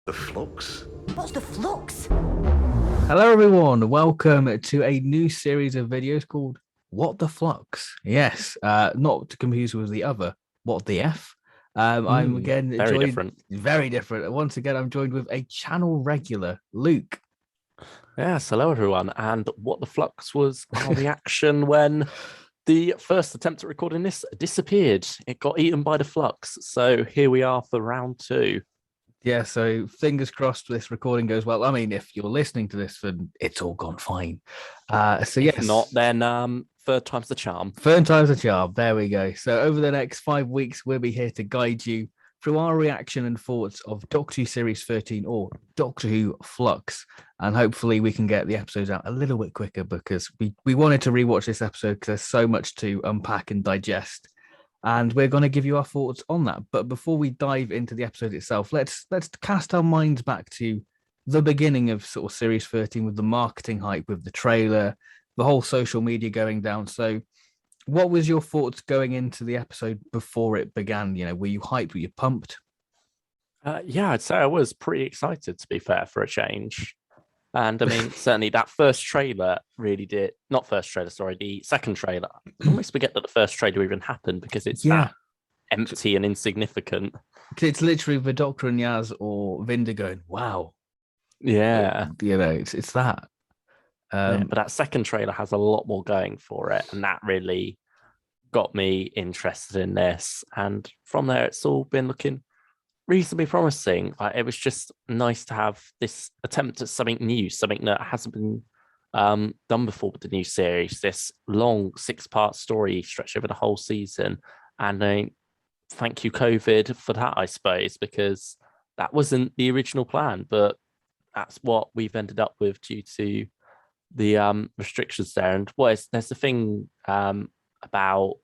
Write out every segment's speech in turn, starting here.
The Flux? What's the flux? Hello, everyone. Welcome to a new series of videos called What the Flux? Yes, not to confuse with the other, What the F? I'm again very joined, different. very different. Once again, I'm joined with a channel regular, Luke. Yes, hello everyone. And what the flux was our reaction when the first attempt at recording this disappeared. It got eaten by the flux. So here we are for round two. Yeah, so fingers crossed this recording goes well. I mean, if you're listening to this, then it's all gone fine. So yes, If not, then third time's the charm. third time's a charm. There we go. So over the next 5 weeks, we'll be here to guide you through our reaction and thoughts of Doctor Who Series 13 or Doctor Who Flux. And hopefully we can get the episodes out a little bit quicker because we wanted to rewatch this episode because there's so much to unpack and digest. And we're going to give you our thoughts on that. But before we dive into the episode itself, let's cast our minds back to the beginning of sort of Series 13 with the marketing hype, with the trailer, the whole social media going down. So what was your thoughts going into the episode before it began? You know, were you hyped? Were you pumped? Yeah, I'd say I was pretty excited, to be fair, for a change. And I mean, certainly that first trailer really did, not first trailer, sorry, the second trailer. I almost forget that the first trailer even happened because it's that empty and insignificant. It's literally the Doctor and Yaz or Vinda going, wow. Yeah. You know, it's that. Yeah, but that second trailer has a lot more going for it. And that really got me interested in this. And from there, it's all been looking reasonably promising. It was just nice to have this attempt at something new, something that hasn't been done before with the new series. This long 6-part story stretched over the whole season, and thank you COVID for that, I suppose, because that wasn't the original plan, but that's what we've ended up with due to the restrictions there. And there's the thing about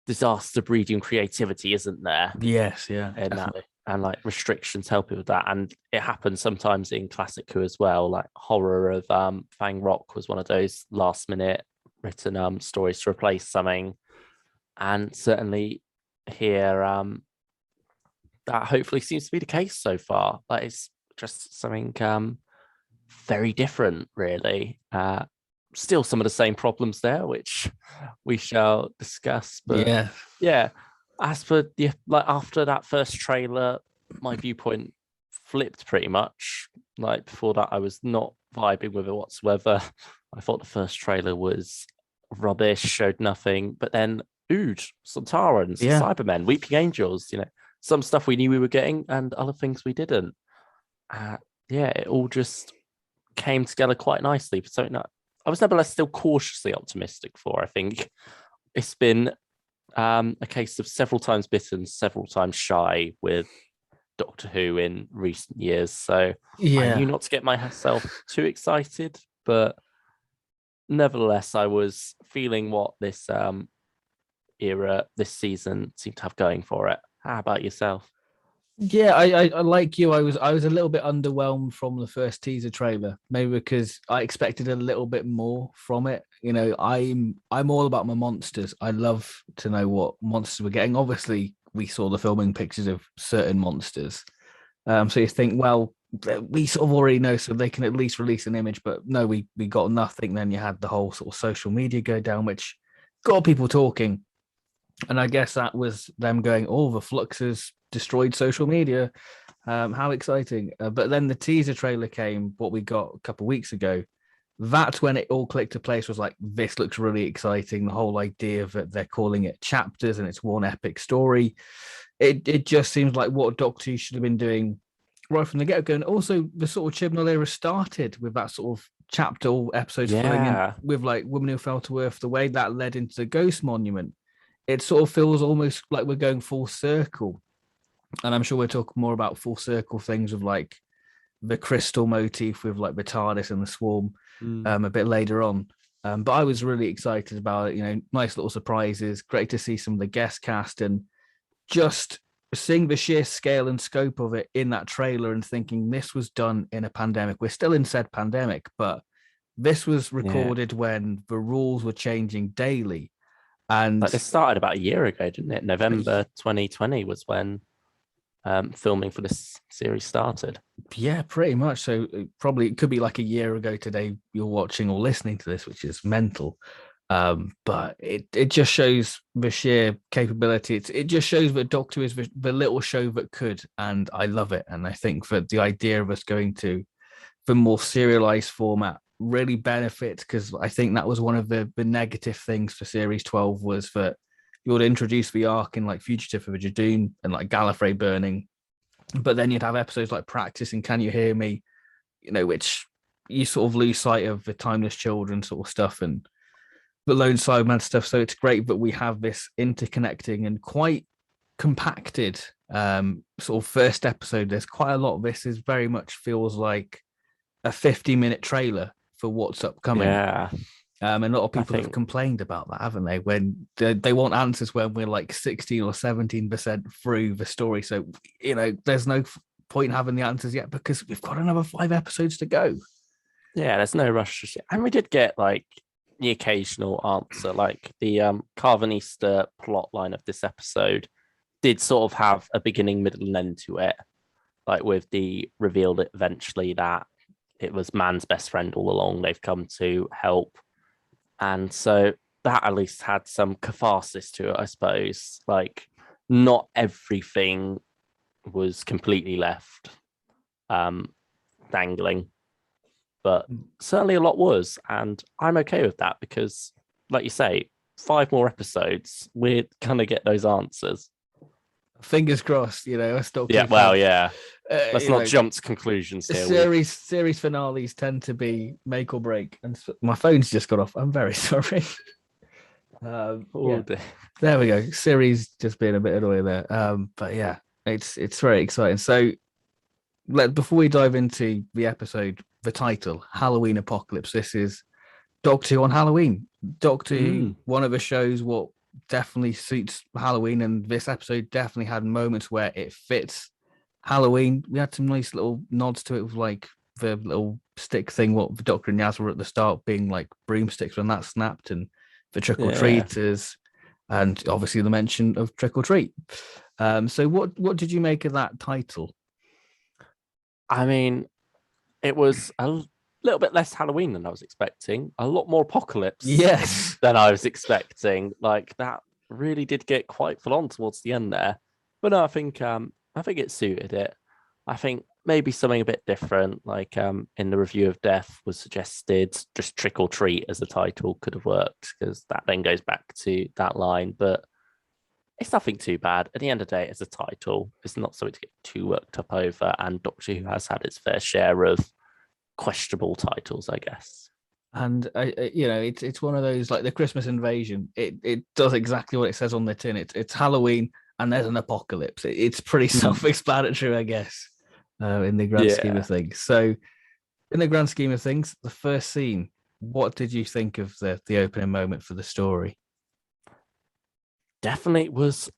disaster breeding creativity, isn't there? Yes, yeah. And like restrictions helping with that. And it happens sometimes in classic Who as well. Like Horror of Fang Rock was one of those last minute written stories to replace something. And certainly here, that hopefully seems to be the case so far. Like it's just something very different, really. Still some of the same problems there, which we shall discuss. But yeah, as for after that first trailer, my viewpoint flipped pretty much. Like before that, I was not vibing with it whatsoever. I thought the first trailer was rubbish, showed nothing. But then, Sontarans, Cybermen, Weeping Angels, some stuff we knew we were getting and other things we didn't. It all just came together quite nicely. So I was nevertheless still cautiously optimistic for. I think it's been a case of several times bitten, several times shy with Doctor Who in recent years. So I knew not to get myself too excited, but nevertheless, I was feeling what this this season seemed to have going for it. How about yourself? Yeah, I like you. I was a little bit underwhelmed from the first teaser trailer, maybe because I expected a little bit more from it. I'm all about my monsters. I love to know what monsters we're getting. Obviously, we saw the filming pictures of certain monsters, so you think, well, we sort of already know, so they can at least release an image. But no, we got nothing. Then you had the whole sort of social media go down, which got people talking, and I guess that was them going, "Oh, the Fluxes destroyed social media. How exciting." But then the teaser trailer came, what we got a couple of weeks ago. That's when it all clicked to place, was like, this looks really exciting. The whole idea of it, they're calling it chapters and it's one epic story. It just seems like what Doctor Who should have been doing right from the get-go. And also the sort of Chibnall era started with that sort of chapter or episodes filling in with like Women Who Fell to Earth, the way that led into the Ghost Monument. It sort of feels almost like we're going full circle. And I'm sure we'll talk more about full circle things with like the crystal motif with like the TARDIS and the swarm a bit later on. But I was really excited about it. Nice little surprises. Great to see some of the guest cast and just seeing the sheer scale and scope of it in that trailer and thinking this was done in a pandemic. We're still in said pandemic, but this was recorded when the rules were changing daily. And it started about a year ago, didn't it? November 2020 was when filming for this series started. Yeah, pretty much. So it could be like a year ago today you're watching or listening to this, which is mental. But it just shows the sheer capability. It just shows that Doctor is the little show that could, and I love it. And I think that the idea of us going to the more serialized format really benefits, because I think that was one of the negative things for series 12 was that you would introduce the arc in like Fugitive of a Jadoon and like Gallifrey burning, but then you'd have episodes like Practice and Can You Hear Me, which you sort of lose sight of the Timeless Children sort of stuff and the Lone Sideman stuff. So it's great that we have this interconnecting and quite compacted sort of first episode. There's quite a lot of this is very much feels like a 50-minute trailer for what's upcoming. Yeah. And a lot of people have complained about that, haven't they? When they want answers when we're like 16 or 17% through the story. So, there's no point having the answers yet because we've got another 5 episodes to go. Yeah, there's no rush. And we did get like the occasional answer, like the Carvanista plot line of this episode did sort of have a beginning, middle, and end to it. Like with the reveal that eventually that it was Man's best friend all along. They've come to help. And so that at least had some catharsis to it, I suppose. Like, not everything was completely left dangling, but certainly a lot was. And I'm okay with that because, like you say, 5 more episodes, we're going to get those answers. Fingers crossed, I still yeah, well, yeah. Let's not jump to conclusions here. Series finales tend to be make or break, and my phone's just got off. I'm very sorry. There we go. Series just being a bit annoying there. But yeah, it's very exciting. So, before we dive into the episode, the title, Halloween Apocalypse. This is Doctor Who on Halloween. Doctor Who, one of the shows what definitely suits Halloween, and this episode definitely had moments where it fits Halloween. We had some nice little nods to it with like the little stick thing what the Doctor and Yaz were at the start being like broomsticks when that snapped, and the trick-or-treaters, and obviously the mention of trick-or-treat. So what did you make of that title? I mean, it was a little bit less Halloween than I was expecting. A lot more apocalypse than I was expecting. Like, that really did get quite full on towards the end there. But no, I think it suited it. I think maybe something a bit different, like in the review of Death was suggested, just Trick or Treat as a title could have worked, because that then goes back to that line. But it's nothing too bad. At the end of the day, it's a title. It's not something to get too worked up over. And Doctor Who has had its fair share of questionable titles, I guess. And it's one of those, like the Christmas Invasion. It does exactly what it says on the tin. It's Halloween and there's an apocalypse. It's pretty self-explanatory, I guess, in the grand scheme of things. So, in the grand scheme of things, the first scene. What did you think of the opening moment for the story? Definitely was.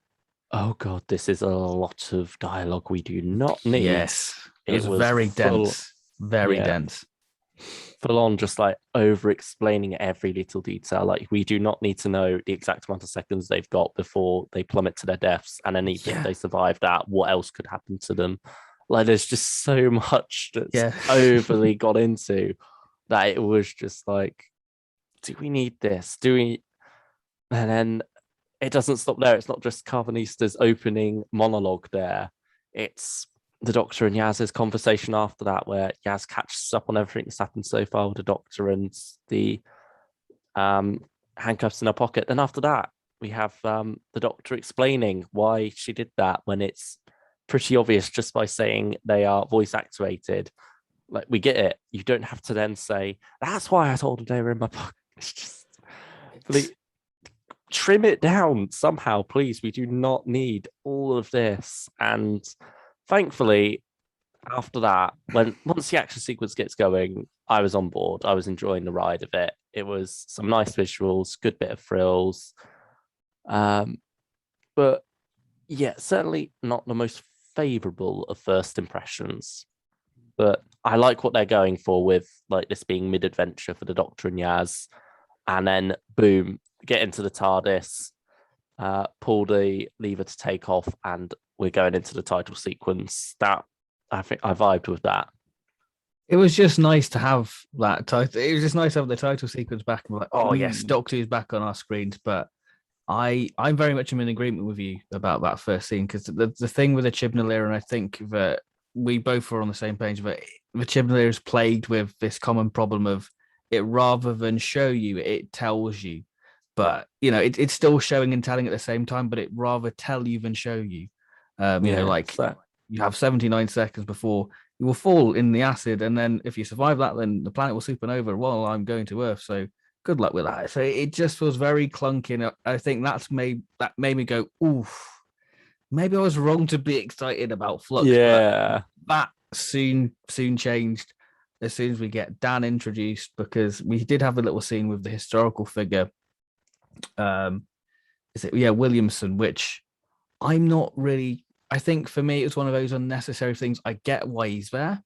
Oh God, this is a lot of dialogue we do not need. Yes, it was very dense. Very dense. Full on, just like over explaining every little detail. Like, we do not need to know the exact amount of seconds they've got before they plummet to their deaths, and then even if they survive that, what else could happen to them? Like, there's just so much that's overly got into that it was just like, do we need this? Do we? And then it doesn't stop there. It's not just Carvanista's opening monologue there. It's the Doctor and Yaz's conversation after that, where Yaz catches up on everything that's happened so far with the Doctor and the handcuffs in her pocket. Then after that, we have the Doctor explaining why she did that, when it's pretty obvious just by saying they are voice activated. Like, we get it. You don't have to then say, that's why I told her they were in my pocket. It's just... trim it down somehow, please. We do not need all of this. And thankfully, after that, once the action sequence gets going, I was on board. I was enjoying the ride of it. It was some nice visuals, good bit of frills. But yeah, certainly not the most favorable of first impressions. But I like what they're going for with like this being mid-adventure for the Doctor and Yaz. And then boom, get into the TARDIS, pull the lever to take off, and we're going into the title sequence. That I think I vibed with that. It was just nice to have that title. It was just nice to have the title sequence back and be like, oh yes, Doctor Who's back on our screens. But I'm very much in agreement with you about that first scene, because the thing with the Chibnall era, and I think that we both were on the same page, but the Chibnall era is plagued with this common problem of it, rather than show you, it tells you. But it's still showing and telling at the same time, but it rather tell you than show you. You have 79 seconds before you will fall in the acid, and then if you survive that, then the planet will supernova. Well, I'm going to Earth, so good luck with that. So it just feels very clunky, and I think that made me go, oof. Maybe I was wrong to be excited about Flux. Yeah, but that soon changed as soon as we get Dan introduced, because we did have a little scene with the historical figure. Williamson, which I'm not really. I think for me, it was one of those unnecessary things. I get why he's there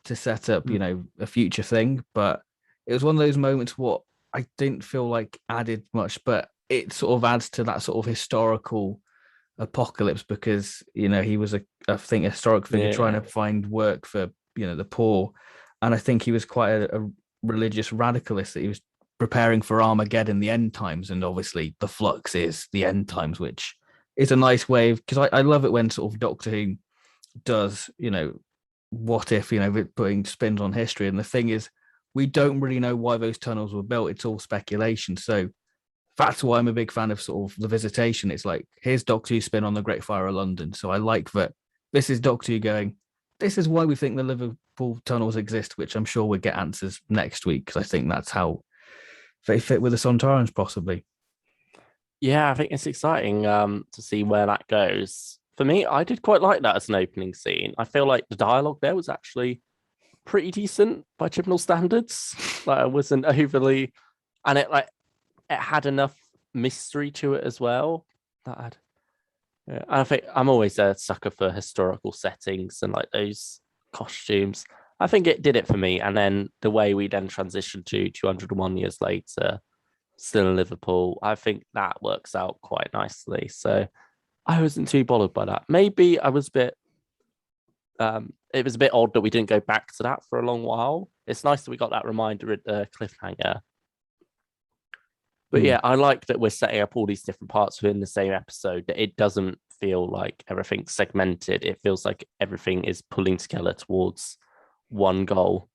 to set up, a future thing, but it was one of those moments what I didn't feel like added much, but it sort of adds to that sort of historical apocalypse, because he was a historic figure trying to find work for the poor, and I think he was quite a religious radicalist, that he was preparing for Armageddon, the end times, and obviously the Flux is the end times, which is a nice way of, because I love it when sort of Doctor Who does what if, putting spins on history. And the thing is, we don't really know why those tunnels were built. It's all speculation. So that's why I'm a big fan of sort of the Visitation. It's like, here's Doctor Who spin on the Great Fire of London. So I like that this is Doctor Who going, this is why we think the Liverpool tunnels exist, which I'm sure we'll get answers next week, because I think that's how they fit with the Sontarans, possibly. Yeah, I think it's exciting to see where that goes. For me, I did quite like that as an opening scene. I feel like the dialogue there was actually pretty decent by Chibnall standards. Like, it wasn't overly, and it had enough mystery to it as well. I think I'm always a sucker for historical settings and like those costumes. I think it did it for me. And then the way we then transitioned to 201 years later, still in Liverpool, I think that works out quite nicely. So I wasn't too bothered by that. Maybe I was a bit, it was a bit odd that we didn't go back to that for a long while. It's nice that we got that reminder at the cliffhanger. But yeah, I like that we're setting up all these different parts within the same episode, that it doesn't feel like everything's segmented. It feels like everything is pulling together towards one goal.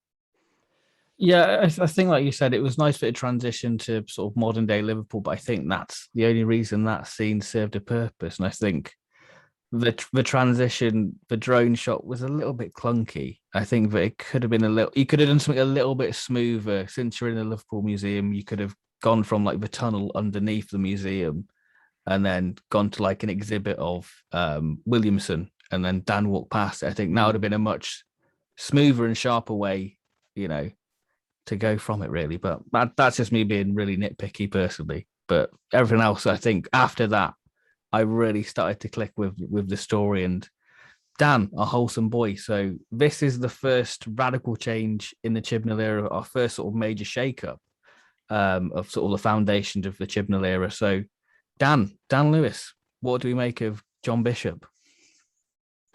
Yeah, I think, like you said, it was nice for it to transition to sort of modern day Liverpool, but I think that's the only reason that scene served a purpose. And I think the transition, the drone shot was a little bit clunky. I think that it could have been you could have done something a little bit smoother. Since you're in the Liverpool Museum, you could have gone from like the tunnel underneath the museum and then gone to like an exhibit of Williamson, and then Dan walked past it. I think that would have been a much smoother and sharper way, to go from it, really. But that's just me being really nitpicky personally. But everything else, I think after that, I really started to click with the story, and Dan, a wholesome boy. So this is the first radical change in the Chibnall era, our first sort of major shake-up of sort of the foundations of the Chibnall era. So Dan Lewis, what do we make of John Bishop?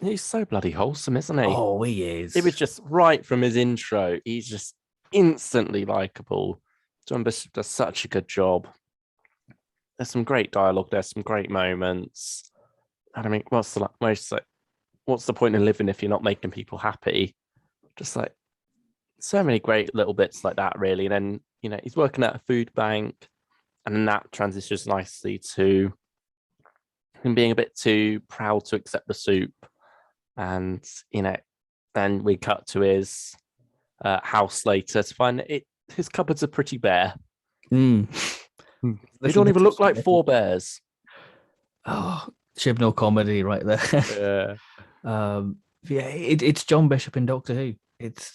He's so bloody wholesome, isn't he? Oh, he is. It was just right from his intro. He's just instantly likable. John Bishop does such a good job. There's some great dialogue. There's some great moments. And I mean, what's the point in living if you're not making people happy? Just like so many great little bits like that, really. And then, he's working at a food bank, and then that transitions nicely to him being a bit too proud to accept the soup. And, then we cut to his house later to find that his cupboards are pretty bare. They don't even look like four bears. Oh, Chibnall comedy right there. Yeah. It's John Bishop in Doctor Who.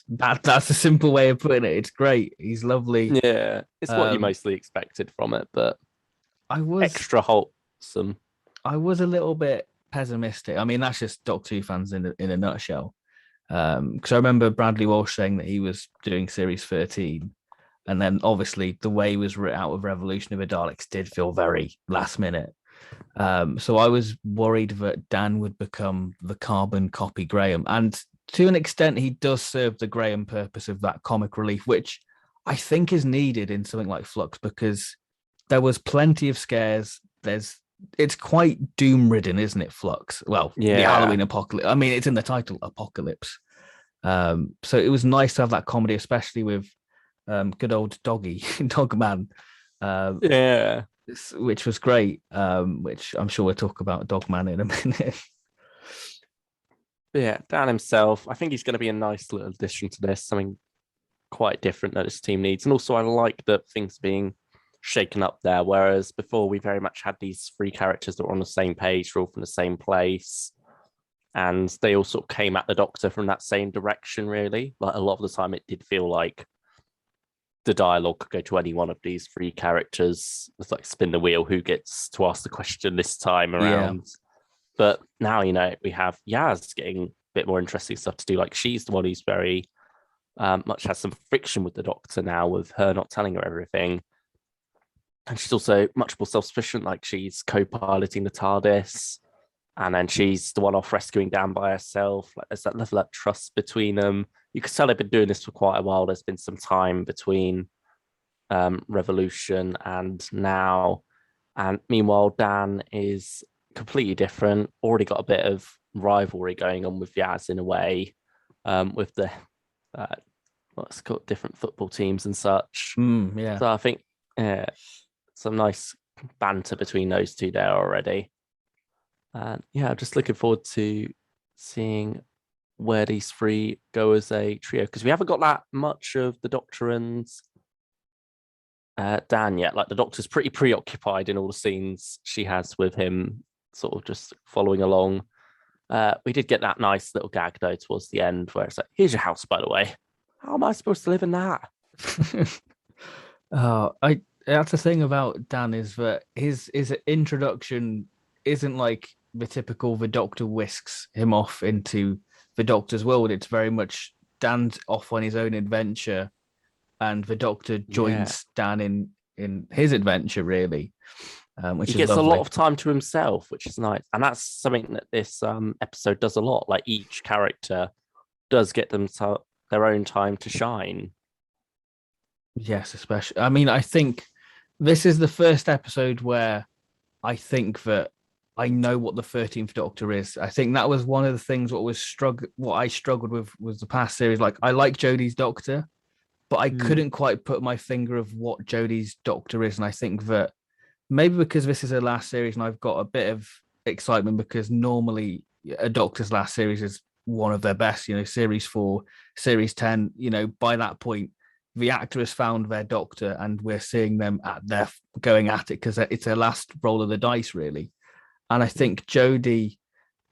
That's a simple way of putting it. It's great. He's lovely. Yeah, it's what you mostly expected from it, but I was extra wholesome. I was a little bit pessimistic. I mean, that's just Doctor Who fans in a nutshell. Because I remember Bradley Walsh saying that he was doing series 13, and then obviously the way he was written out of Revolution of the Daleks did feel very last minute. So I was worried that Dan would become the carbon copy Graham. And to an extent, he does serve the Graham purpose of that comic relief, which I think is needed in something like Flux, because there was plenty of scares. It's quite doom ridden, isn't it, Flux? Well, the Yeah. Halloween apocalypse. I mean, it's in the title, Apocalypse. So it was nice to have that comedy, especially with good old Doggy, Dogman, Yeah. which was great. Which I'm sure we'll talk about Dogman in a minute. But yeah, Dan himself, I think he's going to be a nice little addition to this, something quite different that his team needs. And also, I like that things being shaken up there, whereas before we very much had these three characters that were on the same page, they're all from the same place. And they all sort of came at the Doctor from that same direction, really. Like a lot of the time, it did feel like the dialogue could go to any one of these three characters. It's like spin the wheel, who gets to ask the question this time Yeah. around. But now, we have Yaz getting a bit more interesting stuff to do. Like she's the one who's very much has some friction with the Doctor now, with her not telling her everything. And she's also much more self-sufficient, like she's co-piloting the TARDIS. And then she's the one off rescuing Dan by herself. Like there's that level of trust between them. You could tell they've been doing this for quite a while. There's been some time between Revolution and now. And meanwhile, Dan is completely different. Already got a bit of rivalry going on with Yaz in a way, with the what's called different football teams and such. Yeah. So I think some nice banter between those two there already. And yeah, I'm just looking forward to seeing where these three go as a trio, because we haven't got that much of the Doctor and Dan yet. Like the Doctor's pretty preoccupied in all the scenes she has with him, sort of just following along. We did get that nice little gag though towards the end where it's like, here's your house, by the way. How am I supposed to live in that? I that's the thing about Dan, is that his introduction isn't like the typical the Doctor whisks him off into the Doctor's world. It's very much Dan's off on his own adventure, and the Doctor joins Dan in his adventure, really, which He is gets a lot lovely. of time to himself, which is nice. And that's something that this episode does a lot. Like each character does get them their own time to shine. Yes, especially. I mean, I think this is the first episode where I think that I know what the 13th Doctor is. I think that was one of the things what I struggled with was the past series. Like I like Jodie's Doctor, but I couldn't quite put my finger of what Jodie's Doctor is. And I think that maybe because this is her last series and I've got a bit of excitement, because normally a Doctor's last series is one of their best, series 4, series 10, by that point, the actor has found their Doctor and we're seeing them at their going at it because it's their last roll of the dice, really. And I think Jodie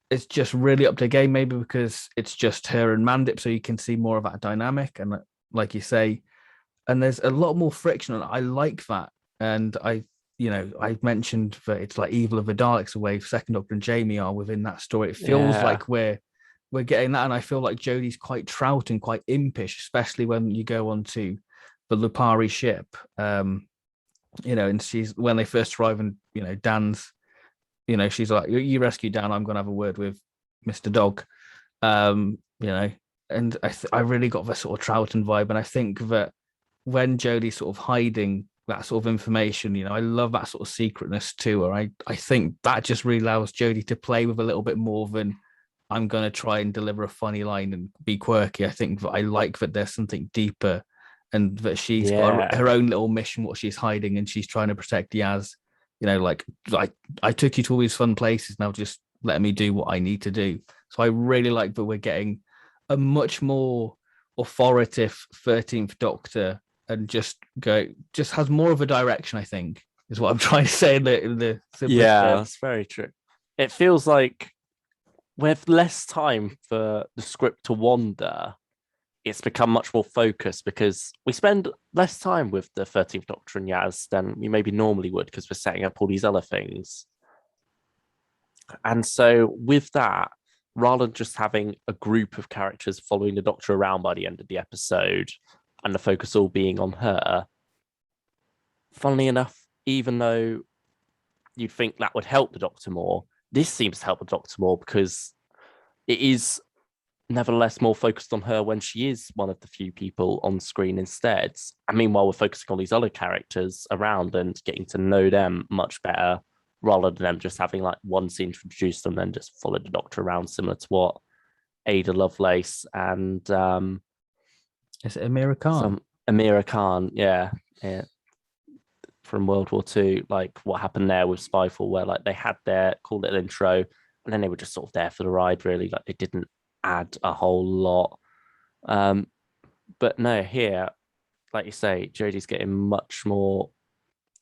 is just really up to game, maybe because it's just her and Mandip, so you can see more of that dynamic. And like you say, and there's a lot more friction, and I like that. And I mentioned that it's like Evil of the Daleks, the way Second Doctor and Jamie are within that story. It feels like we're getting that, and I feel like Jodie's quite trout and quite impish, especially when you go on to the Lupari ship. And she's when they first arrive, and Dan's, she's like, "You rescue Dan, I'm gonna have a word with Mr. Dog." And I really got the sort of Troughton vibe, and I think that when Jodie's sort of hiding that sort of information, I love that sort of secretness to her. I think that just really allows Jodie to play with a little bit more than I'm going to try and deliver a funny line and be quirky. I think that I like that there's something deeper, and that she's got her own little mission, what she's hiding, and she's trying to protect Yaz. Like I took you to all these fun places, now just let me do what I need to do. So I really like that we're getting a much more authoritative 13th Doctor, and just has more of a direction, I think, is what I'm trying to say in the that's very true. It feels like with less time for the script to wander, it's become much more focused because we spend less time with the 13th Doctor and Yaz than we maybe normally would, because we're setting up all these other things. And so with that, rather than just having a group of characters following the Doctor around by the end of the episode and the focus all being on her, funnily enough, even though you'd think that would help the Doctor more. This seems to help the Doctor more because it is nevertheless more focused on her when she is one of the few people on screen instead. And meanwhile, we're focusing on these other characters around and getting to know them much better rather than them just having like one scene to introduce them, then just follow the Doctor around, similar to what Ada Lovelace and is it Amira Khan? Amira Khan, yeah, from World War II, like what happened there with Spyfall, where like they had their cool little intro and then they were just sort of there for the ride, really. Like they didn't add a whole lot. But no, here, like you say, Jodie's getting much more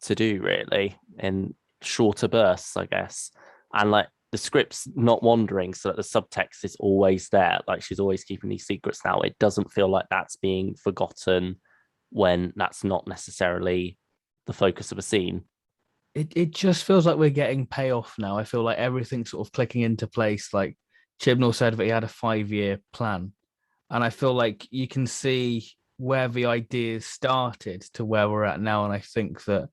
to do, really, in shorter bursts, I guess. And like the script's not wandering, so that the subtext is always there. Like she's always keeping these secrets now. It doesn't feel like that's being forgotten when that's not necessarily the focus of a scene. It just feels like we're getting payoff now. I feel like everything's sort of clicking into place. Like Chibnall said that he had a 5-year plan. And I feel like you can see where the ideas started to where we're at now. And I think that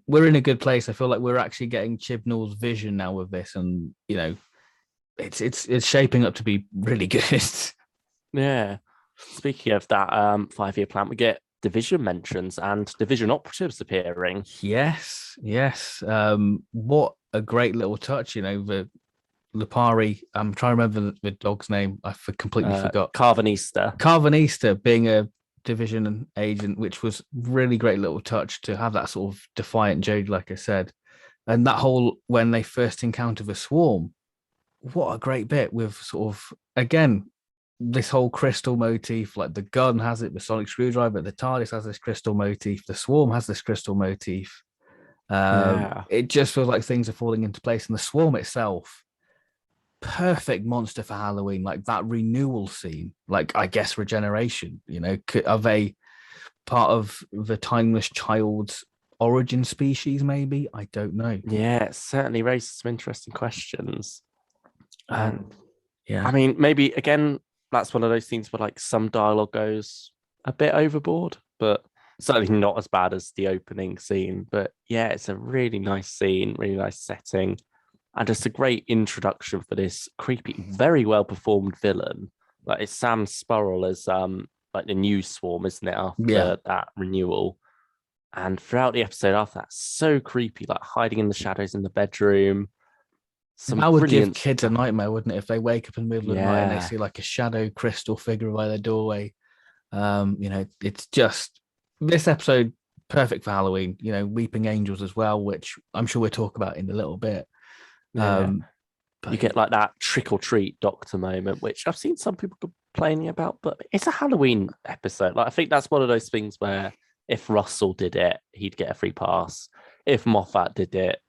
we're in a good place. I feel like we're actually getting Chibnall's vision now with this. And, you know, it's shaping up to be really good. Yeah. Speaking of that 5-year plan, we get division mentions and division operatives appearing. Yes. What a great little touch, you know, the Lupari. I'm trying to remember the dog's name. I completely forgot. Carvanista being a division agent, which was really great little touch to have that sort of defiant Jade, like I said. And that whole, when they first encounter the swarm, what a great bit with sort of, again, this whole crystal motif. Like the gun has it, the sonic screwdriver, the TARDIS has this crystal motif, the swarm has this crystal motif. It just feels like things are falling into place. And the swarm itself, perfect monster for Halloween, like that renewal scene, like I guess regeneration, you know, are they part of the timeless child's origin species? Maybe, I don't know. Yeah, it certainly raises some interesting questions. And yeah, I mean, maybe again, that's one of those things where like some dialogue goes a bit overboard, but certainly not as bad as the opening scene. But yeah, it's a really nice scene, really nice setting, and just a great introduction for this creepy, very well performed villain. Like it's Sam Spurrell as like the new swarm, isn't it, after that renewal? And throughout the episode after that, so creepy, like hiding in the shadows in the bedroom. That would give kids a nightmare, wouldn't it? If they wake up in the middle of the night and they see like a shadow crystal figure by their doorway. You know, it's just this episode perfect for Halloween. You know, Weeping Angels as well, which I'm sure we'll talk about in a little bit. But you get like that trick or treat Doctor moment, which I've seen some people complaining about, but it's a Halloween episode. Like I think that's one of those things where if Russell did it, he'd get a free pass. If Moffat did it,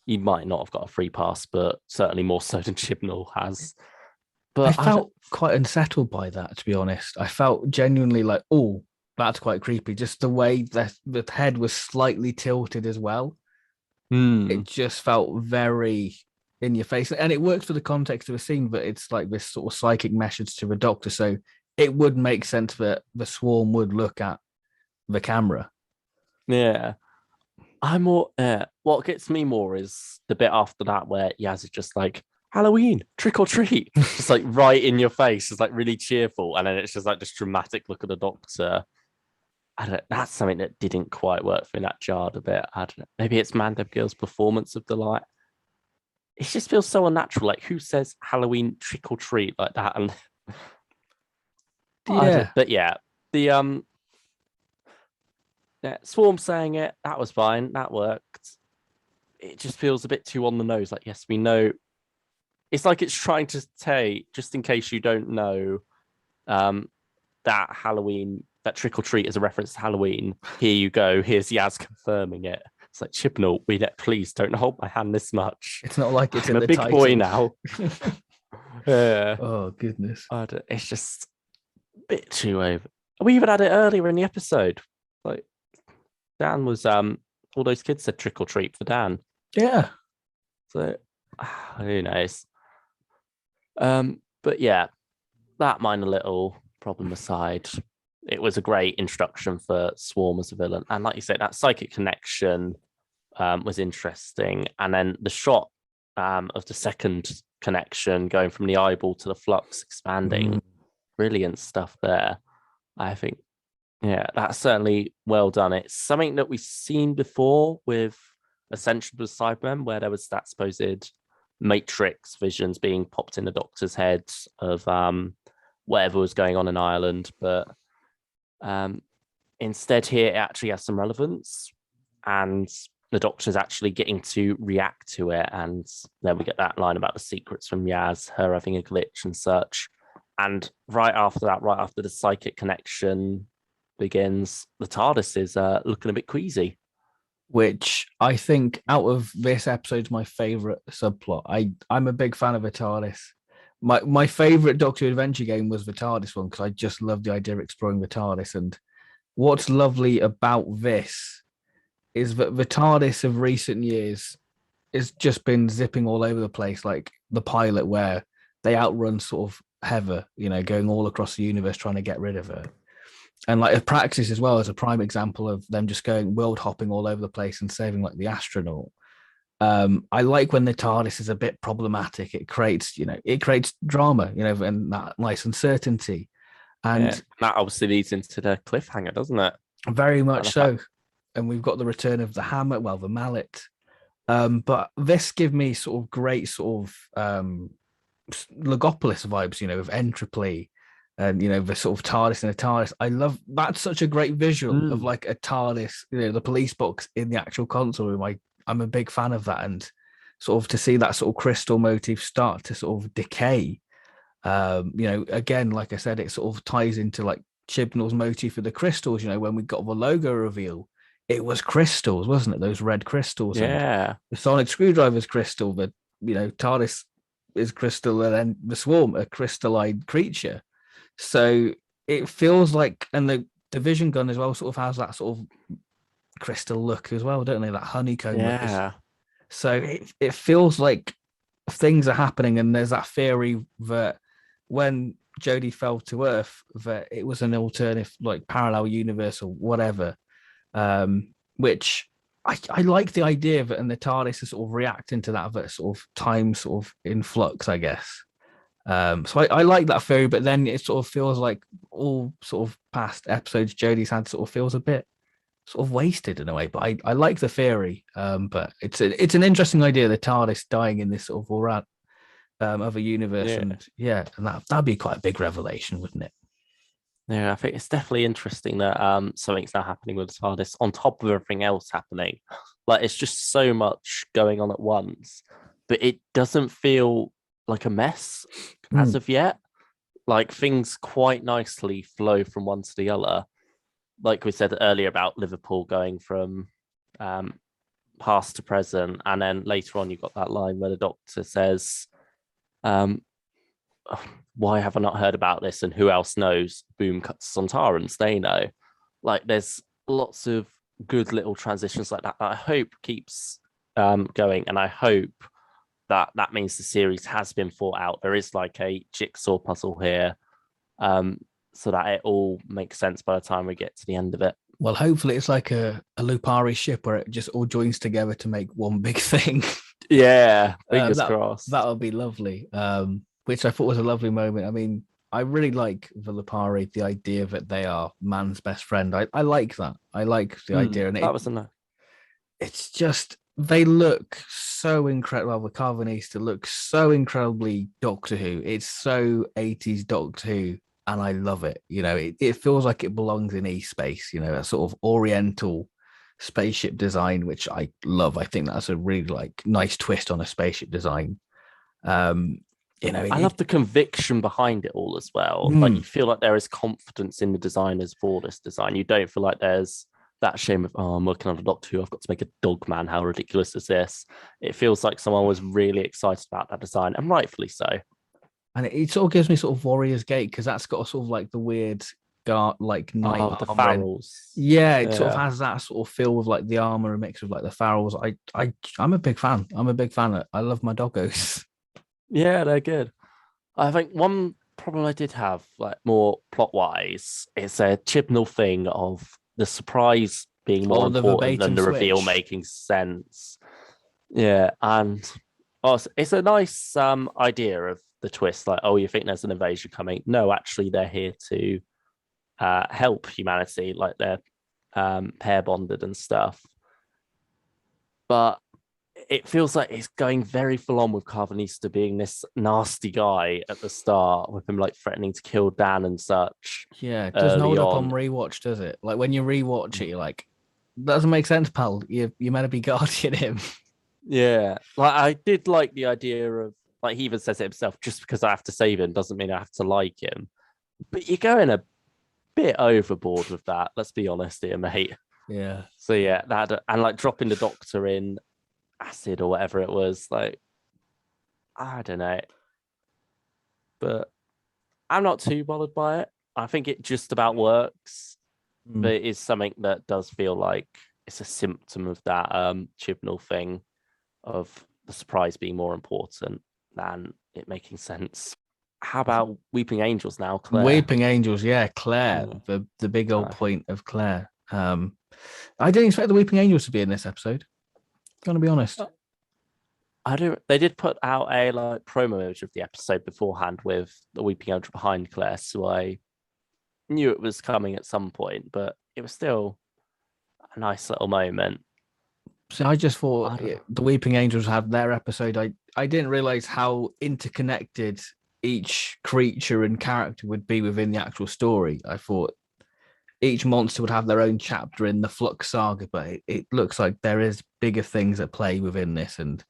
he might not have got a free pass, but certainly more so than Chibnall has. But I felt quite unsettled by that, to be honest. I felt genuinely like, oh, that's quite creepy. Just the way that the head was slightly tilted as well. It just felt very in your face. And it works for the context of a scene, but it's like this sort of psychic message to the Doctor. So it would make sense that the swarm would look at the camera. Yeah. I'm more what gets me more is the bit after that where Yaz is just like, Halloween, trick or treat. Just like right in your face. It's like really cheerful. And then it's just like this dramatic look at the Doctor. I don't know, that's something that didn't quite work for me. That jarred a bit. I don't know. Maybe it's Mandem Girl's performance of the light. It just feels so unnatural. Like who says Halloween trick or treat like that? And but yeah, the Swarm saying it, that was fine. That worked. It just feels a bit too on the nose. Like, yes, we know. It's like it's trying to say, just in case you don't know, that Halloween, that trick or treat is a reference to Halloween. Here you go. Here's Yaz confirming it. It's like, Chibnall, please don't hold my hand this much. It's not like it's I'm in a the big boy now. Yeah. Oh, goodness. It's just a bit too over. We even had it earlier in the episode. Like, Dan was all those kids said trick or treat for Dan. Yeah. So who knows? But yeah, that minor little problem aside, it was a great introduction for Swarm as a villain. And like you said, that psychic connection was interesting, and then the shot of the second connection going from the eyeball to the flux expanding, brilliant stuff there. I think, yeah, that's certainly well done. It's something that we've seen before with Ascension of the Cybermen, where there was that supposed Matrix visions being popped in the Doctor's head of whatever was going on in Ireland, but instead here it actually has some relevance, and the Doctor's actually getting to react to it. And then we get that line about the secrets from Yaz, her having a glitch and such. And right after that, right after the psychic connection begins, the TARDIS is looking a bit queasy. Which I think out of this episode's my favorite subplot. I'm a big fan of the TARDIS. My favorite Doctor Who adventure game was the TARDIS one, because I just love the idea of exploring the TARDIS. And what's lovely about this is that the TARDIS of recent years has just been zipping all over the place, like the pilot where they outrun sort of Heather, going all across the universe trying to get rid of her. And like a Praxis as well as a prime example of them just going world hopping all over the place and saving like the astronaut. I like when the TARDIS is a bit problematic. It creates drama, and that nice uncertainty. And that obviously leads into the cliffhanger, doesn't it? Very much so. And we've got the return of the hammer, the mallet. But this gives me sort of great sort of Logopolis vibes, of Entropy and, the sort of TARDIS and a TARDIS. I love that's such a great visual of like a TARDIS, the police box in the actual console room. I'm a big fan of that. And sort of to see that sort of crystal motif start to sort of decay. Again, like I said, it sort of ties into like Chibnall's motif for the crystals. When we got the logo reveal, it was crystals, wasn't it? Those red crystals. Yeah. And the sonic screwdriver's crystal, the TARDIS is crystal, and then the swarm, a crystalline creature. So it feels like, and the division gun as well sort of has that sort of crystal look as well, don't they? That honeycomb look. So it feels like things are happening, and there's that theory that when Jodie fell to Earth, that it was an alternative, like parallel universe or whatever. Which I like the idea of it, and the TARDIS is sort of reacting to that sort of time sort of in flux, I guess. So I like that theory, but then it sort of feels like all sort of past episodes Jodie's had sort of feels a bit sort of wasted in a way. But I like the theory. But it's an interesting idea, the TARDIS dying in this sort of all other universe, and that'd be quite a big revelation, wouldn't it? Yeah, I think it's definitely interesting that something's now happening with the TARDIS on top of everything else happening. Like, it's just so much going on at once, but it doesn't feel like a mess as of yet. Like, things quite nicely flow from one to the other. Like we said earlier about Liverpool going from past to present, and then later on you got that line where the Doctor says, why have I not heard about this? And who else knows? Boom, cuts Sontarans, they know. Like, there's lots of good little transitions like that I hope keeps going. And I hope that means the series has been thought out. There is like a jigsaw puzzle here, so that it all makes sense by the time we get to the end of it. Well, hopefully it's like a Lupari ship where it just all joins together to make one big thing. Yeah, fingers crossed. That'll be lovely. Which I thought was a lovely moment. I mean, I really like the Lupari, the idea that they are man's best friend. I like that. I like the idea. And that was enough. It's just, they look so incredible. Well, the Carvanista looks so incredibly Doctor Who. It's so 80s Doctor Who, and I love it. It feels like it belongs in E-space, a sort of oriental spaceship design, which I love. I think that's a really like nice twist on a spaceship design. I love the conviction behind it all as well. Like, you feel like there is confidence in the designers for this design. You don't feel like there's that shame of, I'm working on a Doctor Who, I've got to make a dog man. How ridiculous is this? It feels like someone was really excited about that design, and rightfully so. And it sort of gives me sort of Warrior's Gate, because that's got a sort of like the weird like night the Farrells. It sort of has that sort of feel with like the armor and mix with like the Farrells. I'm a big fan. I love my doggos. Yeah, they're good. I think one problem I did have, like more plot wise, is a Chibnall thing of the surprise being more the important than verbatim the reveal switch. making sense. Yeah, and also, it's a nice idea of the twist. Like, oh, you think there's an invasion coming? No, actually, they're here to help humanity. Like they're pair bonded and stuff. But it feels like it's going very full on with Carvanista being this nasty guy at the start, with him like threatening to kill Dan and such. Yeah, it doesn't Early hold up on. on rewatch, does it? Like when you rewatch it, you're like, doesn't make sense, pal. You meant to be guarding him. Yeah, like I did like the idea of, like, he even says it himself, just because I have to save him doesn't mean I have to like him. But you're going a bit overboard with that. Let's be honest here, mate. Yeah. So yeah, that, and like dropping the Doctor in acid or whatever it was, like, I don't know, but I'm not too bothered by it. I think it just about works, but it is something that does feel like it's a symptom of that Chibnall thing of the surprise being more important than it making sense. How about Weeping Angels now, Claire? Weeping Angels, yeah, Claire, the big old point of Claire. I didn't expect the Weeping Angels to be in this episode. Gonna be honest. I do. They did put out a like promo image of the episode beforehand with the Weeping Angel behind Claire, so I knew it was coming at some point, but it was still a nice little moment. So I just thought the Weeping Angels had their episode. I didn't realize how interconnected each creature and character would be within the actual story. I thought each monster would have their own chapter in the Flux saga, but it looks like there is bigger things at play within this. And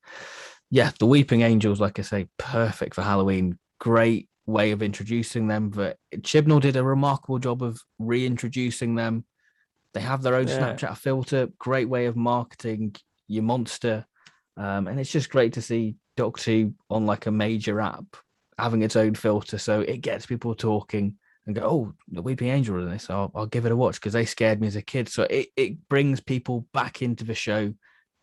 yeah, the Weeping Angels, like I say, perfect for Halloween. Great way of introducing them. But Chibnall did a remarkable job of reintroducing them. They have their own Snapchat filter. Great way of marketing your monster. And it's just great to see Doctor Who on like a major app having its own filter. So it gets people talking and go, oh, the Weeping Angel in this. I'll give it a watch because they scared me as a kid. So it brings people back into the show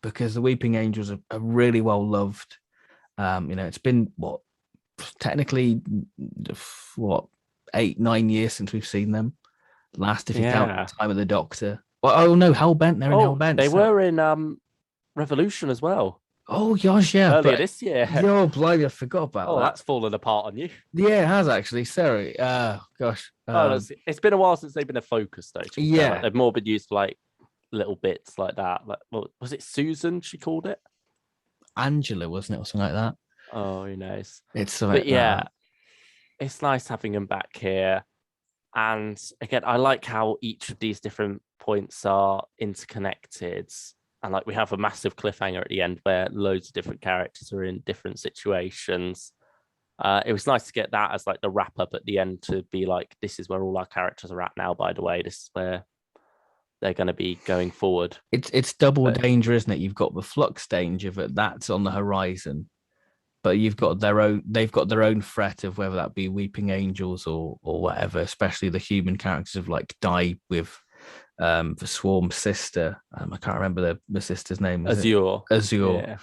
because the Weeping Angels are really well loved. It's been technically 8-9 years since we've seen them. Last, if you count Time of the Doctor. Well, oh no, Hellbent. They're in Hellbent. They were in Revolution as well. Oh gosh, yeah. Earlier this year. Oh, blimey, I forgot about that. Oh, that's fallen apart on you. Yeah, it has actually. Sorry. Gosh. It's been a while since they've been a focus though. Yeah. They've more been used for like little bits like that. Like, was it Susan she called it? Angela, wasn't it? Or something like that. Oh, who knows? It's something. But yeah, it's nice having them back here. And again, I like how each of these different points are interconnected. And like we have a massive cliffhanger at the end where loads of different characters are in different situations. It was nice to get that as like the wrap up at the end, to be like, this is where all our characters are at now, by the way. This is where they're going to be going forward. It's double danger, isn't it? You've got the Flux danger, but that's on the horizon. But they've got their own threat of whether that be Weeping Angels or whatever, especially the human characters have like died with the Swarm's sister. I can't remember the sister's name. Azure. Yeah.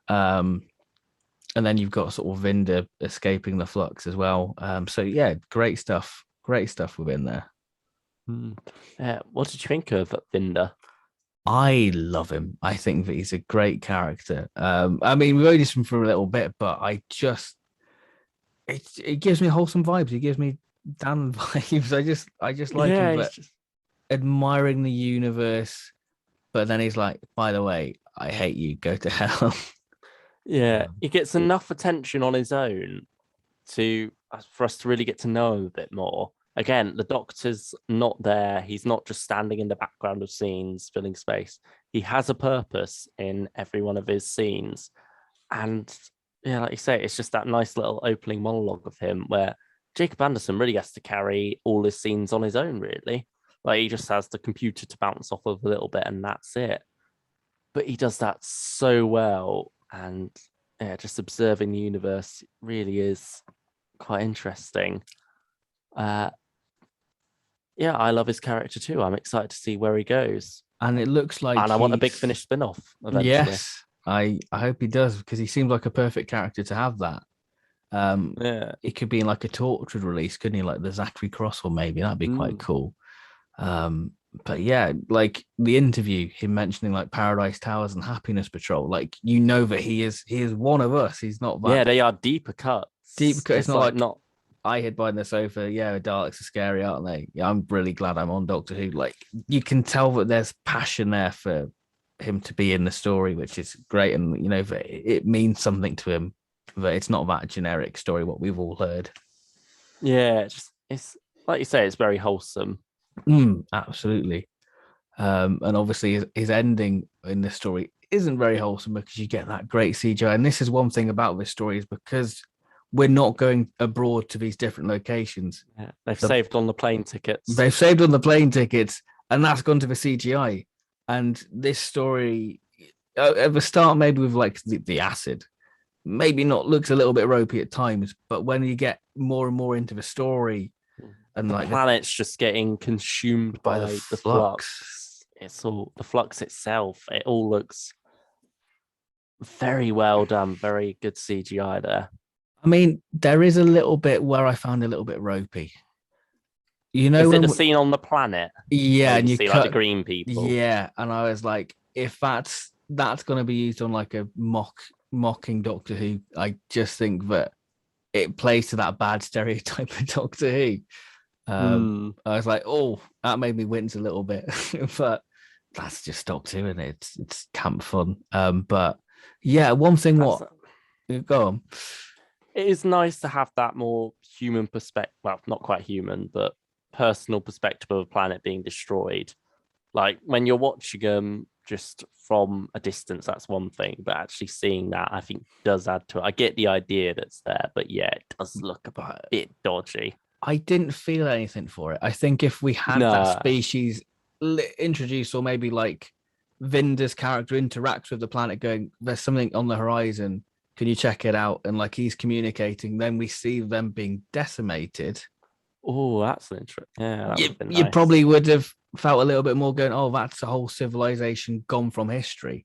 And then you've got sort of Vinda escaping the Flux as well. So yeah, great stuff within there. What did you think of Vinda? I love him. I think that he's a great character. I mean, we've only seen him for a little bit, but it gives me wholesome vibes. He gives me Dan vibes. I just like him, but admiring the universe. But then he's like, by the way, I hate you. Go to hell. Yeah, he gets enough attention on his own for us to really get to know him a bit more. Again, the Doctor's not there. He's not just standing in the background of scenes, filling space. He has a purpose in every one of his scenes. And yeah, like you say, it's just that nice little opening monologue of him where Jacob Anderson really has to carry all his scenes on his own, really. Like he just has the computer to bounce off of a little bit and that's it. But he does that so well. And yeah, just observing the universe really is quite interesting. Yeah, I love his character too. I'm excited to see where he goes. And it looks like I want a Big Finish spin-off eventually. Yes, I hope he does, because he seems like a perfect character to have that. It could be in like a Tortured release, couldn't he? Like the Zachary Cross, or maybe that'd be quite cool. But yeah, like the interview, him mentioning like Paradise Towers and Happiness Patrol, like that he is one of us. He's not Yeah, that they are deeper deep. cuts. It's It's not like like not. I hid behind the sofa. Yeah, Daleks are scary, aren't they? Yeah, I'm really glad I'm on Doctor Who. Like you can tell that there's passion there for him to be in the story, which is great, and that it means something to him. That it's not that generic story what we've all heard. Yeah, it's like you say, it's very wholesome. Absolutely. And obviously his ending in this story isn't very wholesome because you get that great CGI. And this is one thing about this story is because we're not going abroad to these different locations. Yeah, they've The, saved on the plane tickets. they've saved on the plane tickets, and that's gone to the CGI. And this story, at the start, maybe with like the acid, maybe not looks a little bit ropey at times, but when you get more and more into the story and The like planet's just getting consumed by the by the flux. flux. It's all the flux itself. It all looks very well done. Very good CGI there. I mean, there is a little bit where I found a little bit ropey. Is it the When scene on the planet yeah, where and you you see like the cut green people? yeah, and I was like, if that's going to be used on like a mocking Doctor Who, I just think that it plays to that bad stereotype of Doctor Who. Mm, I was like, oh, that made me wince a little bit, but that's just Doctor Who, and it's camp fun. But yeah, one thing that's what go on. it is nice to have that more human perspective. Well, not quite human, but personal perspective of a planet being destroyed. Like when you're watching them just from a distance, that's one thing, but actually seeing that, I think, does add to it. I get the idea that's there, but yeah, it does look a But bit dodgy. I didn't feel anything for it. I think if we had that No, species introduced, or maybe like Vinder's character interacts with the planet, going, "There's something on the horizon. Can you check it out?" And like he's communicating, then we see them being decimated. oh, that's an interest. Yeah, that would You have been you nice. probably would have felt a little bit more going, "Oh, that's a whole civilization gone from history."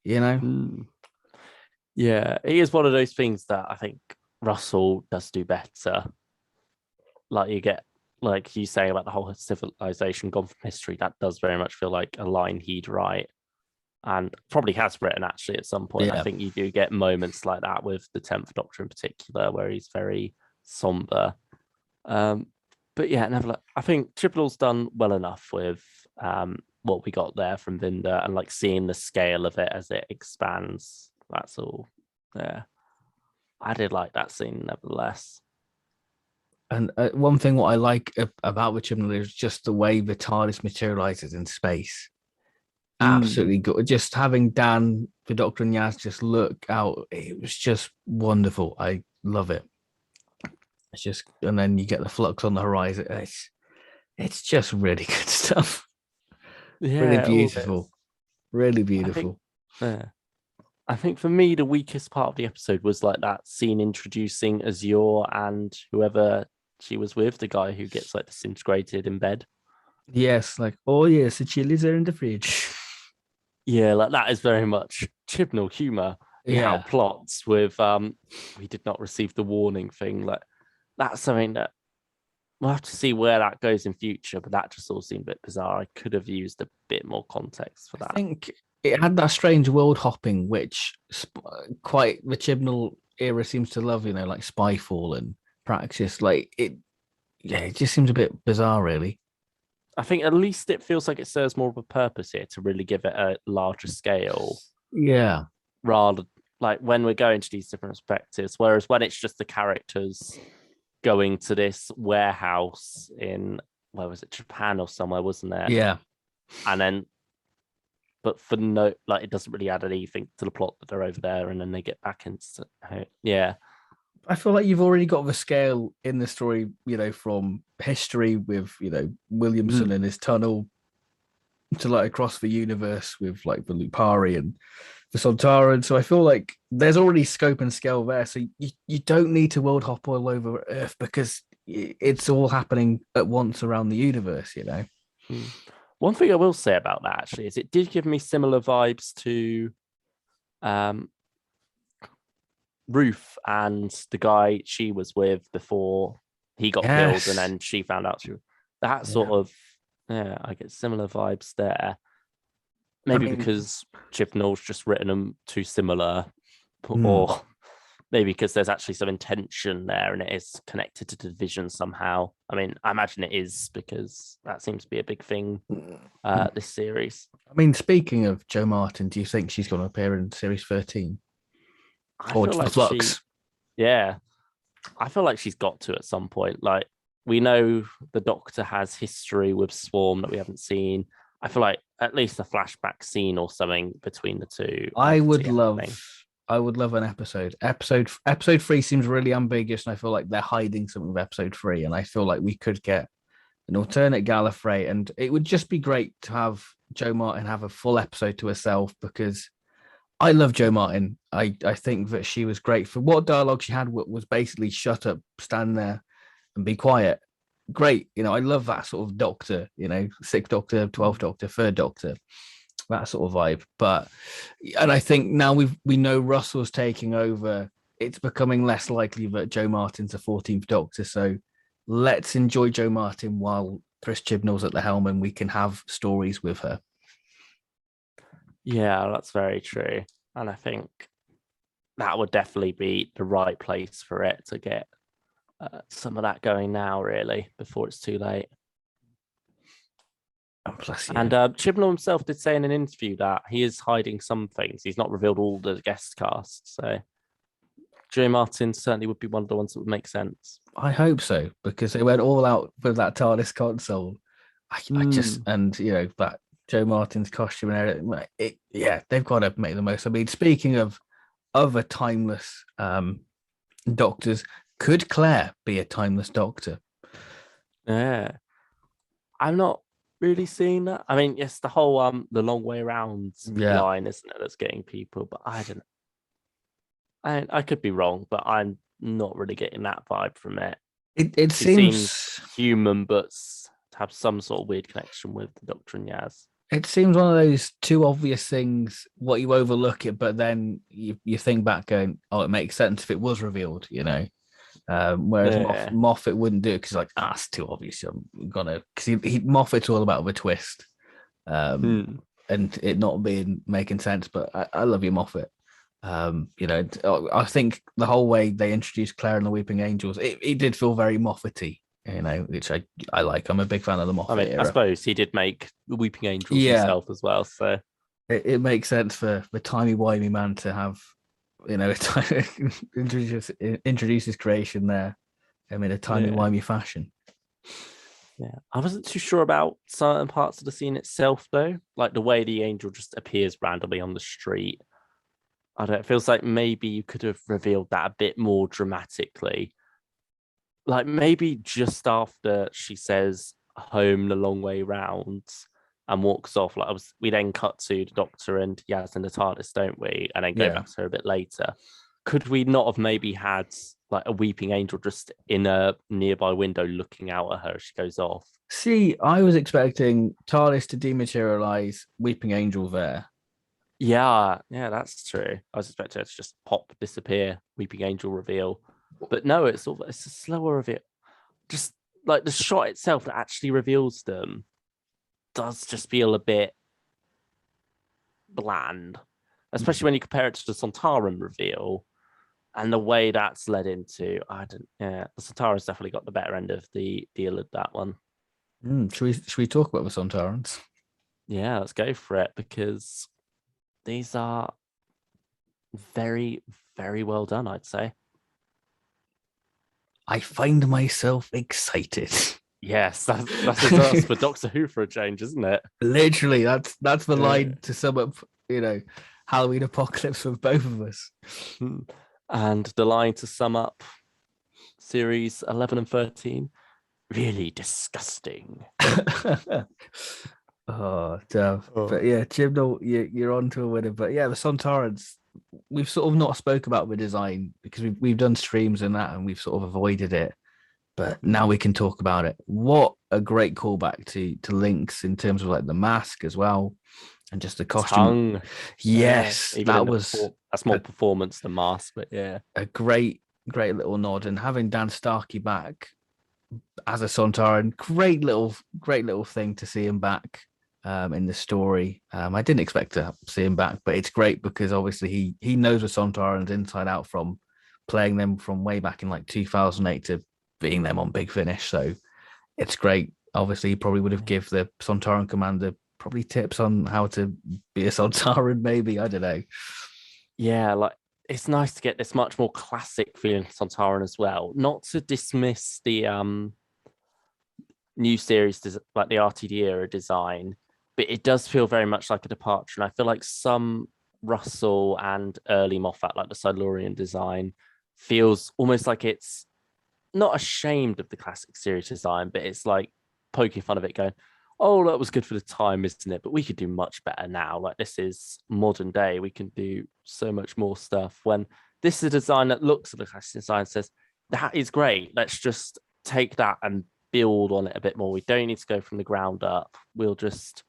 You know? Mm. Yeah, it is one of those things that I think Russell does do better. Like you get, like you say about the whole civilization gone from history, that does very much feel like a line he'd write and probably has written actually at some point. I Yeah. think you do get moments like that with the 10th Doctor in particular, where he's very somber. Um, but yeah, never. I think Chibnall's done well enough with what we got there from Vinda and like seeing the scale of it as it expands. That's all. Yeah, I did like that scene nevertheless. And one thing what I like about the Chibnall is just the way the TARDIS materializes in space. Mm. Absolutely good. Just having Dan, the Doctor, and Yaz just look out, it was just wonderful. I love it. It's just, and then you get the flux on the horizon. It's just really good stuff. Really Yeah, all beautiful. this. Really I think. beautiful. Yeah. I think for me, the weakest part of the episode was like that scene introducing Azure and whoever she was with, the guy who gets like disintegrated in bed. Yes, like, oh yes, the chilies are in the fridge. Yeah, like that is very much Chibnall humor. Now Yeah. plots with we did not receive the warning thing. Like that's something that we'll have to see where that goes in future, but that just all seemed a bit bizarre. I could have used a bit more context for I that. think it had that strange world hopping, which quite the Chibnall era seems to love, like Spyfall and Praxis. Like it, yeah, it just seems a bit bizarre, really. I think at least it feels like it serves more of a purpose here to really give it a larger scale Yeah. rather like when we're going to these different perspectives. Whereas when it's just the characters going to this warehouse in where was it, Japan or somewhere, wasn't there? Yeah. And then but for no like it doesn't really add anything to the plot that they're over there and then they get back into yeah. I feel like you've already got the scale in the story, from history with, Williamson Mm. and his tunnel to like across the universe with like the Lupari and the Sontaran. So I feel like there's already scope and scale there. So you don't need to world hop all over Earth because it's all happening at once around the universe. Mm. One thing I will say about that actually is it did give me similar vibes to um Ruth and the guy she was with before he got killed, and Yes. then she found out that sort Yeah. of Yeah, I get similar vibes there. I Maybe mean, because Chibnall's just written them too similar, hmm. or maybe because there's actually some intention there and it is connected to Division somehow. I mean, I imagine it is because that seems to be a big thing this series. I mean, speaking of Joe Martin, do you think she's going to appear in Series 13 I or feel the like she, Flux? yeah, I feel like she's got to at some point. Like, we know the Doctor has history with Swarm that we haven't seen. I feel like at least a flashback scene or something between the two. I I could see would it love, happening. I would love an episode. Episode 3 seems really ambiguous, and I feel like they're hiding something with episode 3. And I feel like we could get an alternate Gallifrey, and it would just be great to have Joe Martin have a full episode to herself because I love Joe Martin. I think that she was great for what dialogue she had was basically shut up, stand there, and be quiet. Great, I love that sort of Doctor, Sixth Doctor, 12th Doctor, Third Doctor, that sort of vibe. And I think now we know Russell's taking over. It's becoming less likely that Joe Martin's a 14th Doctor. So let's enjoy Joe Martin while Chris Chibnall's at the helm, and we can have stories with her. Yeah, that's very true. And I think that would definitely be the right place for it to get some of that going now, really, before it's too late. Oh, bless you. And Chibnall himself did say in an interview that he is hiding some things. He's not revealed all the guest cast. So Joe Martin certainly would be one of the ones that would make sense. I hope so, because they went all out with that TARDIS console. I just, and that Joe Martin's costume and everything. They've got to make the most. I mean, speaking of other timeless doctors, could Claire be a timeless doctor? Yeah, I'm not really seeing that. I mean, yes, the whole the long way around line, isn't it, that's getting people, but I don't know. I could be wrong, but I'm not really getting that vibe from it. It She seems seems human, but to have some sort of weird connection with the Doctor and Yaz. It seems one of those too obvious things, what you overlook it, but then you think back going, oh, it makes sense if it was revealed, Whereas Moffat wouldn't do it because it's too obvious. I'm gonna because Moffat's all about the twist, and it not making sense. But I love you, Moffat. I think the whole way they introduced Claire and the Weeping Angels, it did feel very Moffat-y, which I like. I'm a big fan of the Moffat era. I suppose he did make the Weeping Angels himself as well, so it makes sense for the timey-wimey man to have, introduce his creation there, in a timey-wimey fashion. Yeah, I wasn't too sure about certain parts of the scene itself, though, like the way the angel just appears randomly on the street. I don't know, it feels like maybe you could have revealed that a bit more dramatically. Like maybe just after she says home the long way round and walks off, we then cut to the Doctor and Yaz and the TARDIS, don't we? And then go back to her a bit later. Could we not have maybe had like a weeping angel just in a nearby window looking out at her as she goes off? See, I was expecting TARDIS to dematerialize, weeping angel there. Yeah, that's true. I was expecting her to just pop, disappear, weeping angel reveal. But no, it's a slower reveal. Just like the shot itself that actually reveals them does just feel a bit bland, especially when you compare it to the Sontaran reveal and the way that's led into. The Sontaran's definitely got the better end of the deal at that one. Should we talk about the Sontarans? Yeah, let's go for it, because these are very, very well done, I'd say. I find myself excited. Yes, that's us for Doctor Who for a change, isn't it? Literally, that's the line to sum up, Halloween Apocalypse with both of us. And the line to sum up series 11 and 13, really disgusting. Oh, damn. But yeah, Chibnall, you're on to a winner. But yeah, the Sontarans, we've sort of not spoke about the design because we've done streams and that, and we've sort of avoided it. But now we can talk about it. What a great callback to Links in terms of like the mask as well, and just the costume. Tongue. Yes, that's more performance than mask, but yeah, a great little nod. And having Dan Starkey back as a Sontaran. Great little thing to see him back in the story. I didn't expect to see him back, but it's great because obviously he knows the Sontarans inside out from playing them from way back in like 2008 to being them on Big Finish. So it's great. Obviously, he probably would have give the Sontaran commander probably tips on how to be a Sontaran. Maybe, I don't know. Yeah, like it's nice to get this much more classic feeling Sontaran as well. Not to dismiss the new series, like the RTD era design, but it does feel very much like a departure. And I feel like some Russell and early Moffat, like the Silurian design, feels almost like it's not ashamed of the classic series design, but it's like poking fun of it, going, "Oh, that was good for the time, isn't it? But we could do much better now. Like this is modern day. We can do so much more stuff." When this is a design that looks at the classic design and says, "That is great. Let's just take that and build on it a bit more. We don't need to go from the ground up. We'll just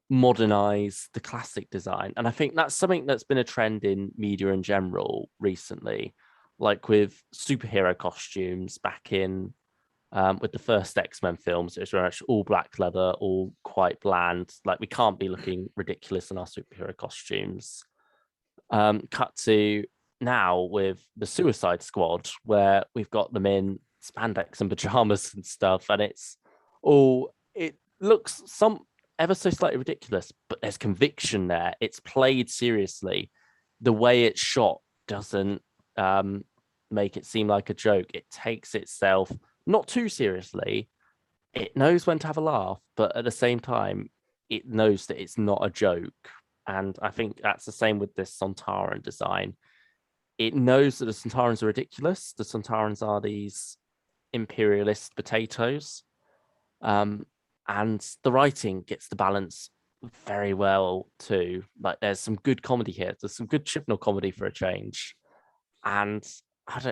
modernize the classic design." And I think that's something that's been a trend in media in general recently, like with superhero costumes back in with the first X-Men films. It was very much all black leather, all quite bland. Like we can't be looking ridiculous in our superhero costumes. Cut to now with the Suicide Squad, where we've got them in spandex and pajamas and stuff, and it looks some ever so slightly ridiculous, but there's conviction there. It's played seriously. The way it's shot doesn't make it seem like a joke. It takes itself not too seriously. It knows when to have a laugh, but at the same time, it knows that it's not a joke. And I think that's the same with this Sontaran design. It knows that the Sontarans are ridiculous. The Sontarans are these imperialist potatoes. And the writing gets the balance very well too. Like there's some good comedy here. There's some good Chibnall comedy for a change. And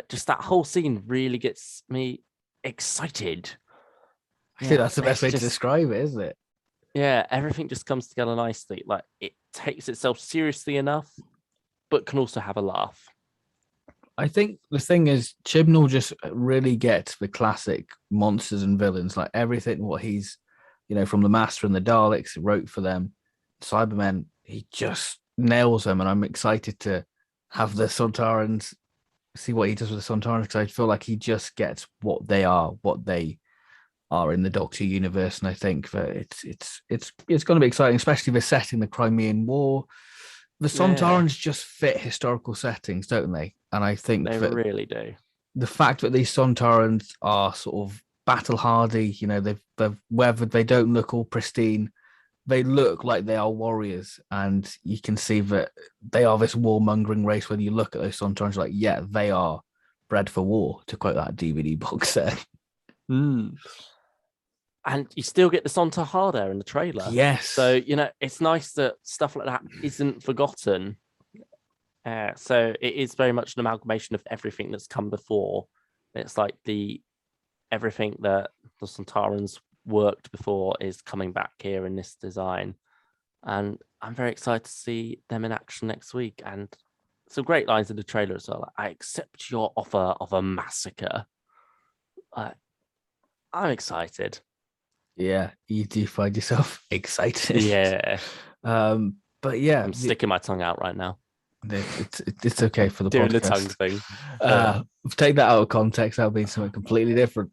just that whole scene really gets me excited. I think that's the best way to describe it, isn't it? Yeah, everything just comes together nicely. Like it takes itself seriously enough, but can also have a laugh. I think the thing is, Chibnall just really gets the classic monsters and villains, like everything what he's, from the Master and the Daleks, wrote for them, Cybermen, he just nails them, and I'm excited to have the Sontarans, see what he does with the Sontarans, because I feel like he just gets what they are in the Doctor universe, and I think that it's going to be exciting, especially the setting, the Crimean War. The Sontarans just fit historical settings, don't they? And I think they that really do. The fact that these Sontarans are sort of battle hardy, they've weathered, they don't look all pristine. They look like they are warriors, and you can see that they are this warmongering race. When you look at those Sontarans, like, yeah, they are bred for war, to quote that DVD box set. And you still get the Sontar there in the trailer. Yes. So, it's nice that stuff like that isn't forgotten. So it is very much an amalgamation of everything that's come before. It's like everything that the Sontarans worked before is coming back here in this design. And I'm very excited to see them in action next week. And some great lines in the trailer as well. I accept your offer of a massacre. I'm excited. Yeah, you do find yourself excited. Yeah. But yeah, I'm sticking my tongue out right now. It's okay for the doing podcast. The tongue thing. Take that out of context. That'll be something completely different.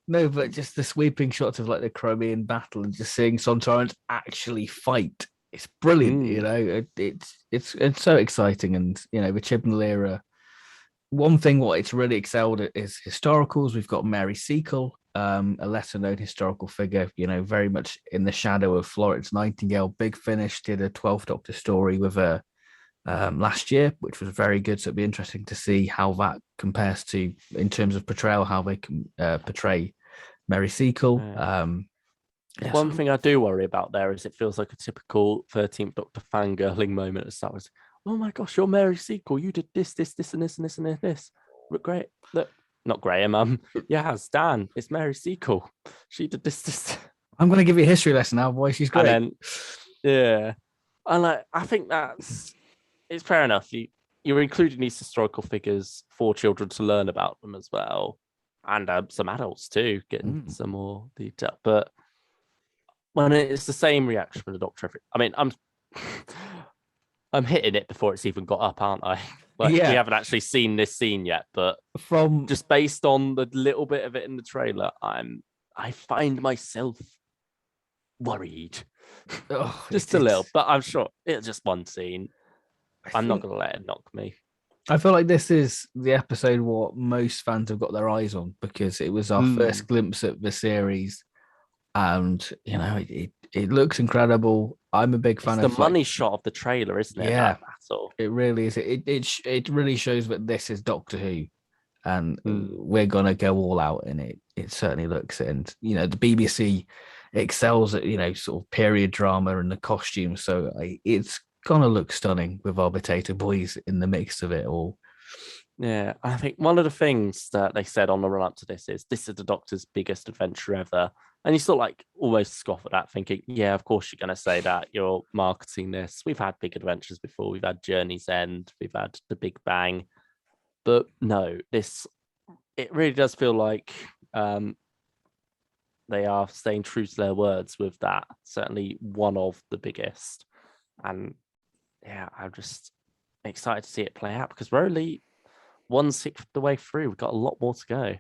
No, but just the sweeping shots of like the Crimean battle and just seeing Sontarans actually fight. It's brilliant. It's so exciting, and the Chibnall era. One thing what it's really excelled at is historicals. We've got Mary Seacole, a lesser-known historical figure, very much in the shadow of Florence Nightingale. Big Finish did a 12th Doctor story with her last year, which was very good. So it'd be interesting to see how that compares to, in terms of portrayal, how they can portray Mary Seacole. One thing I do worry about there is it feels like a typical 13th Doctor fangirling moment. As that was, oh my gosh, you're Mary Seacole. You did this, this, and this, and this, and this. But great. Look, not Graham. Yeah, Dan. It's Mary Seacole. She did this. I'm going to give you a history lesson now, boy. She's great. And then, yeah. And I think it's fair enough. you're including these historical figures for children to learn about them as well, and some adults too, getting some more detail. But when it's the same reaction from the Doctor, I mean, I'm hitting it before it's even got up, aren't I? Like, we haven't actually seen this scene yet, but from just based on the little bit of it in the trailer, I find myself worried. Just a little, but I'm sure it's just one scene. I'm not going to let it knock me. I feel like this is the episode what most fans have got their eyes on, because it was our first glimpse at the series, and you know it looks incredible. I'm a big fan of the money shot of the trailer, isn't it? Yeah, that's all. It really is. It really shows that this is Doctor Who, and we're gonna go all out in it. It certainly looks it. And you know the BBC excels at sort of period drama and the costumes, so it's gonna look stunning with our potato boys in the mix of it all. Yeah, I think one of the things that they said on the run up to this is the Doctor's biggest adventure ever. And you sort of like almost scoff at that, thinking, yeah, of course you're going to say that. You're marketing this. We've had big adventures before. We've had Journey's End. We've had The Big Bang. But no, it really does feel like they are staying true to their words with that. Certainly one of the biggest. And yeah, I'm just excited to see it play out, because we're only 1/6 of the way through. We've got a lot more to go.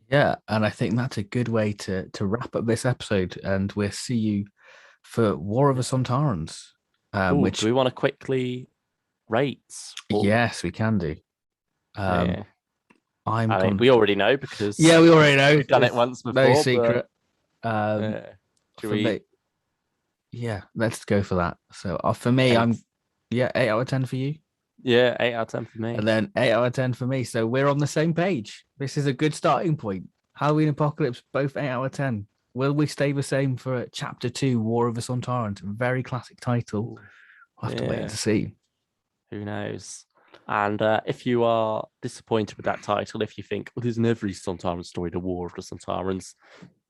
Yeah, and I think that's a good way to wrap up this episode, and we'll see you for War of the Sontarans. Do we want to quickly rate? Yes, we can do. I mean, we already know, because we already know. We've done it once before. No secret. But, let's go for that. So for me, 8 out of 10 for you. Yeah, 8 out of 10 for me. And then 8 out of 10 for me. So we're on the same page. This is a good starting point. Halloween Apocalypse, both 8 out of 10. Will we stay the same for Chapter 2, War of the Sontarans? Very classic title. We'll have to wait to see. Who knows? And if you are disappointed with that title, if you think, well, isn't every Sontaran story the War of the Sontarans?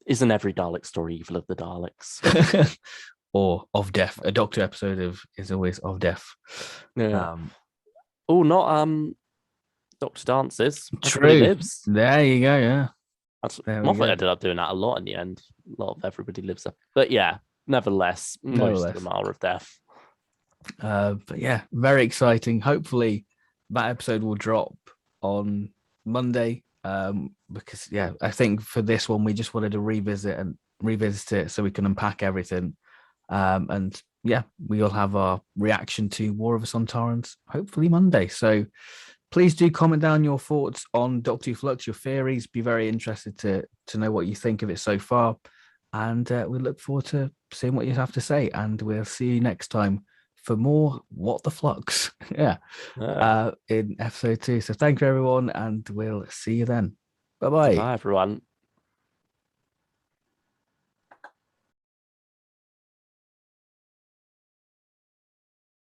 Isn't every Dalek story Evil of the Daleks? Or of Death. A Doctor episode is always of Death. Yeah. Not Doctor Dances. True. Lives. There you go. Yeah. Moffat ended up doing that a lot in the end. A lot of Everybody Lives Up. But yeah, nevertheless, most of them are of Death. But yeah, very exciting. Hopefully that episode will drop on Monday. Because I think for this one we just wanted to revisit it so we can unpack everything. And we'll have our reaction to War of the Sontarans hopefully Monday. So please do comment down your thoughts on Doctor Who Flux, your theories. Be very interested to know what you think of it so far. And we look forward to seeing what you have to say. And we'll see you next time for more What the Flux. in episode 2. So thank you, everyone. And we'll see you then. Bye-bye. Bye, everyone.